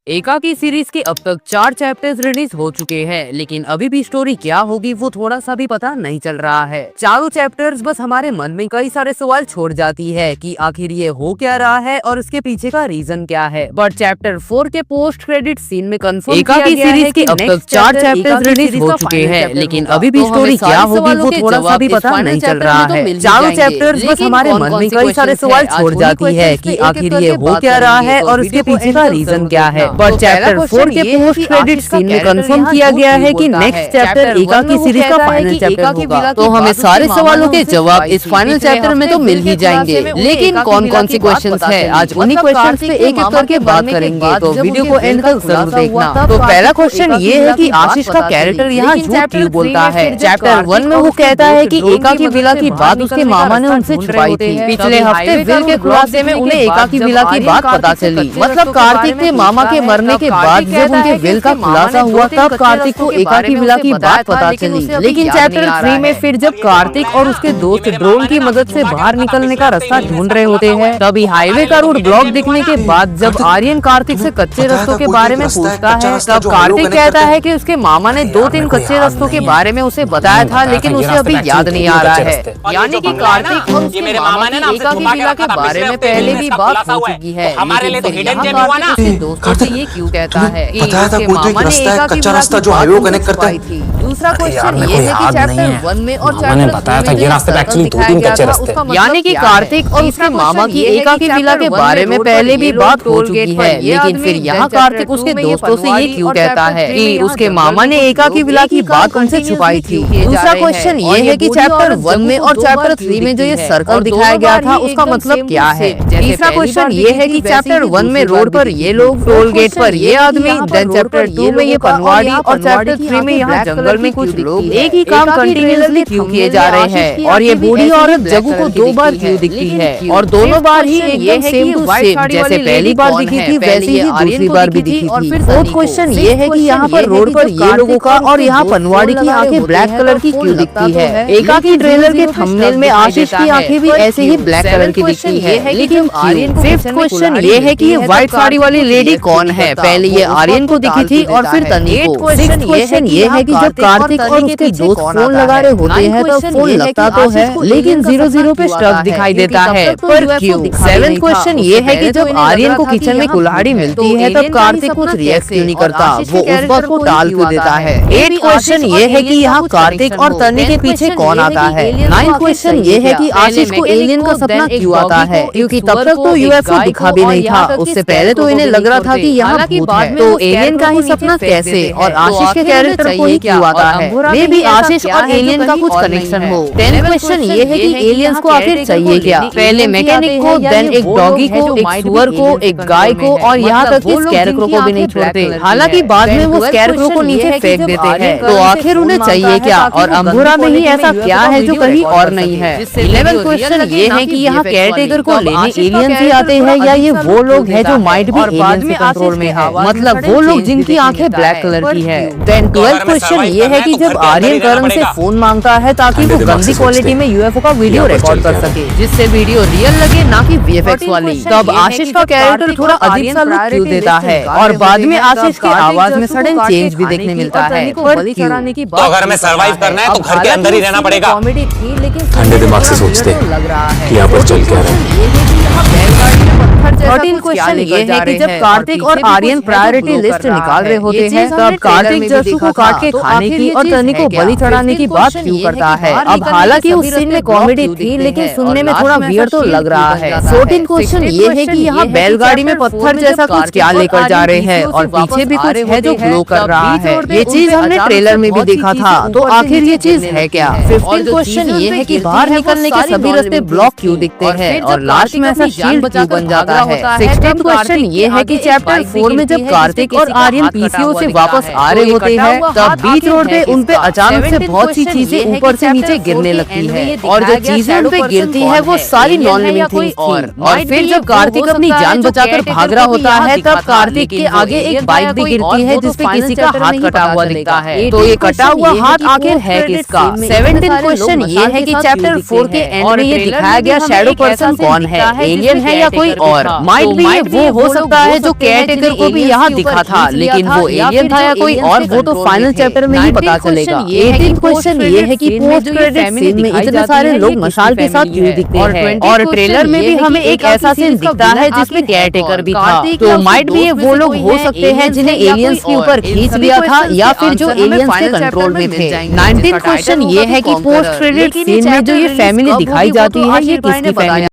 एकाकी सीरीज के अब तक 4 चैप्टर्स रिलीज हो चुके हैं, लेकिन अभी भी स्टोरी क्या होगी वो थोड़ा सा भी पता नहीं चल रहा है। चारों चैप्टर्स बस हमारे मन में कई सारे सवाल छोड़ जाती है कि आखिर ये हो क्या रहा है और उसके पीछे का रीजन क्या है। बट चैप्टर 4 के पोस्ट क्रेडिट सीन में कंफर्म एकाकी सीरीज के अब तक 4 चैप्टर्स रिलीज हो चुके हैं, लेकिन अभी भी स्टोरी क्या होगी वो थोड़ा सा भी पता नहीं चल रहा है। चारों चैप्टर्स बस हमारे मन में कई सारे सवाल छोड़ जाती है कि आखिर ये हो क्या रहा है और उसके पीछे का रीजन क्या है। बट चैप्टर 4 के पोस्ट क्रेडिट सीन में कंफर्म किया गया है कि नेक्स्ट चैप्टर एकाकी सीरीज का फाइनल चैप्टर होगा। तो हमें सारे सवालों के जवाब इस फाइनल चैप्टर में तो मिल ही जाएंगे, लेकिन कौन कौन सी क्वेश्चंस है आज उन्हीं क्वेश्चंस पे एक एक करके बात करेंगे, तो वीडियो को एंड तक जरूर देखना। तो पहला क्वेश्चन ये है कि आशीष का कैरेक्टर यहाँ झूठ क्यों बोलता है। चैप्टर 1 में वो कहता है कि एकाकी विला की बात उसके मामा ने उनसे छुपाई थी। पिछले हफ्ते विल के खुलासे में उन्हें एकाकी विला की बात पता चली, मतलब कार्तिक के मामा के मरने के बाद जब उनके विल का खुलासा हुआ तब कार्तिक को एकाकी विला की बात पता चली। लेकिन चैप्टर 3 में फिर जब कार्तिक और उसके दोस्त ड्रोन की मदद से बाहर निकलने का रास्ता ढूंढ रहे होते हैं, तभी हाईवे का रूट ब्लॉक दिखने के बाद जब आर्यन कार्तिक से कच्चे रास्तों के बारे में पूछता है, तब कार्तिक कहता है कि उसके मामा ने 2-3 कच्चे रास्तों के बारे में उसे बताया था, लेकिन उसे अभी याद नहीं आ रहा है। यानी कि कार्तिक और उसके मामा ने एकाकी विला के बारे में पहले भी बात हो चुकी है। दोस्तों से ये क्यों कहता है कि उसके मामा ने एकाकी विला की जो हाईवे को कनेक्ट करता है। दूसरा क्वेश्चन ये है कि चैप्टर 1 में और चैप्टर 2 में बताया था ये रास्ते पे एक्चुअली 2-3 कच्चे रास्ते, यानी कि कार्तिक और उसके मामा की एकाकी विला के बारे में पहले भी बात हो चुकी है। लेकिन फिर यहाँ कार्तिक उसके दोस्तों से ये क्यों कहता है कि उसके मामा ने एकाकी विला की बात उनसे छुपाई थी। दूसरा क्वेश्चन ये है कि चैप्टर 1 में और चैप्टर 3 में जो ये सर्कल दिखाया गया था उसका मतलब क्या है। तीसरा क्वेश्चन ये है कि चैप्टर 1 में रोड पर ये लोग, टोल गेट पर ये आदमी, देन चैप्टर 2 में ये पनवाड़ी और चैप्टर 3 में यहाँ जंगल में कुछ लोग एक ही काम कंटिन्यूअसली क्यों किए जा रहे हैं, और ये बूढ़ी औरत जग्गू को 2 बार क्यों दिखती है, और दोनों बार ही एकदम सेम टू सेम, जैसे पहली बार दिखी थी वैसे ही दूसरी बार भी दिखी थी। फोर्थ क्वेश्चन ये है कि यहाँ पर रोड पर ये लोगों का और यहाँ पनवाड़ी की आंखें ब्लैक कलर की क्यों दिखती है। एकाकी ट्रेलर के थंबनेल में आशीष की आंखें भी ऐसे ही ब्लैक कलर की दिखती है, लेकिन फिफ्थ क्वेश्चन ये है कि ये व्हाइट साड़ी वाली लेडी कौन है। पहले ये आर्यन को दिखी थी और फिर तनी को। सिक्स्थ क्वेश्चन ये है कि जब कार्तिक और उसके दोस्त फोन लगा रहे होते हैं तो फोन लगता तो है लेकिन 0-0 पे स्टक दिखाई देता है, पर क्यों। सेवेंथ क्वेश्चन ये है कि जब आर्यन को किचन में कुल्हाड़ी मिलती है तब कार्तिक कुछ रिएक्ट क्यों नहीं करता, वो उस बात को टाल क्यों देता है। 8th क्वेश्चन ये है कि यहाँ कार्तिक और तनी के पीछे कौन आता है। 9th क्वेश्चन ये है कि आशीष को एलियन का सपना क्यों आता है, क्योंकि तब तक तो यूएफओ दिखा भी नहीं था, उससे पहले तो इन्हें लग रहा था कि यहाँ भूत है, तो एलियन का ही सपना कैसे और आशीष के कैरेक्टर को ही क्यों आता है। मे भी आशीष और एलियन का कुछ कनेक्शन हो। 10th क्वेश्चन ये है कि एलियंस को आखिर चाहिए क्या। पहले मैकेनिक को, देन एक डॉगी को, एक सुअर को, एक गाय को, और यहाँ तक कि स्कैरक्रो को भी नहीं छोड़ते। हालांकि बाद में वो स्कैरक्रो को नीचे फेंक देते हैं, तो आखिर उन्हें चाहिए क्या, और अंबुरा में ही ऐसा क्या है जो कहीं और नहीं है। 11th क्वेश्चन ये है कि यहाँ केयरटेकर को लेने एलियंस ही आते हैं या ये वो लोग हैं जो माइट भी एलियंस के कंट्रोल में है, मतलब वो लोग जिनकी आंखें ब्लैक कलर की है। देन 12th क्वेश्चन ये है कि जब आर्यन करण से फोन मांगता है ताकि वो गंदी क्वालिटी में यूएफओ का वीडियो रिकॉर्ड कर सके, जिससे वीडियो रियल लगे ना कि वीएफएक्स वाली, तब आशीष का कैरेक्टर थोड़ा अजीब सा लुक क्यों देता है, और बाद में आशीष की आवाज में सडन चेंज भी देखने मिलता है। पर तो अगर हमें सरवाइव करना है तो घर के अंदर ही रहना पड़ेगा। कॉमेडी थी लेकिन ठंडे दिमाग से सोचते लग रहा है कि यहाँ पर चल क्या रहा है। 13 क्वेश्चन ये है कि जब कार्तिक और आर्यन प्रायोरिटी लिस्ट निकाल रहे होते हैं तब कार्तिक जस्सू को काट के खाने की और तनी को बलि चढ़ाने की बात क्यों करता है। अब हालांकि उस सीन में कॉमेडी थी लेकिन सुनने में थोड़ा वियर्ड तो लग रहा है। 14 क्वेश्चन ये है कि यहाँ बैलगाड़ी में पत्थर जैसा कुछ क्या लेकर जा रहे हैं और पीछे भी कुछ है जो ग्लो कर रहा है। ये चीज हमने ट्रेलर में भी देखा था, तो आखिर ये चीज है क्या। 15 क्वेश्चन ये है कि बाहर निकलने के सभी रास्ते ब्लॉक क्यों दिखते हैं और लास्ट में ऐसा शील्ड क्यों बन जाता है। 16th क्वेश्चन ये है कि चैप्टर 4 में जब कार्तिक और आर्यन पीसीओ से वापस आ रहे होते हैं तब बीच रोड पे उन पे अचानक से बहुत सी चीजें ऊपर से नीचे गिरने लगती है, और जो चीजें उन पे गिरती है वो सारी नॉन लिविंग थिंग्स थी। और फिर जब कार्तिक अपनी जान बचाकर भाग रहा होता है तब कार्तिक के आगे एक बाइक भी गिरती है जिसपे किसी का हाथ कटा हुआ दिखता है, तो ये कटा हुआ हाथ आखिर है किसका। 17th क्वेश्चन ये है कि चैप्टर 4 के एंड में ये दिखाया गया शैडो पर्सन कौन है, एलियन है या कोई और। माइट भी ये वो हो सकता है जो केयरटेकर को भी यहाँ दिखा था, लेकिन वो एलियन था या कोई और, वो तो फाइनल चैप्टर में ही पता चलेगा। 18th क्वेश्चन ये है कि पोस्ट क्रेडिट सीन में इतने सारे लोग मशाल के साथ क्यों दिखते हैं, और ट्रेलर में भी हमें एक ऐसा सीन दिखता है जिसमें केयरटेकर भी था। तो माइट भी ये वो लोग हो सकते हैं जिन्हें एलियंस के ऊपर खींच लिया था, या फिर जो एलियंस के कंट्रोल में थे। 19th क्वेश्चन ये है कि पोस्ट क्रेडिट सीन में जो ये फैमिली दिखाई जाती है, ये किसकी फैमिली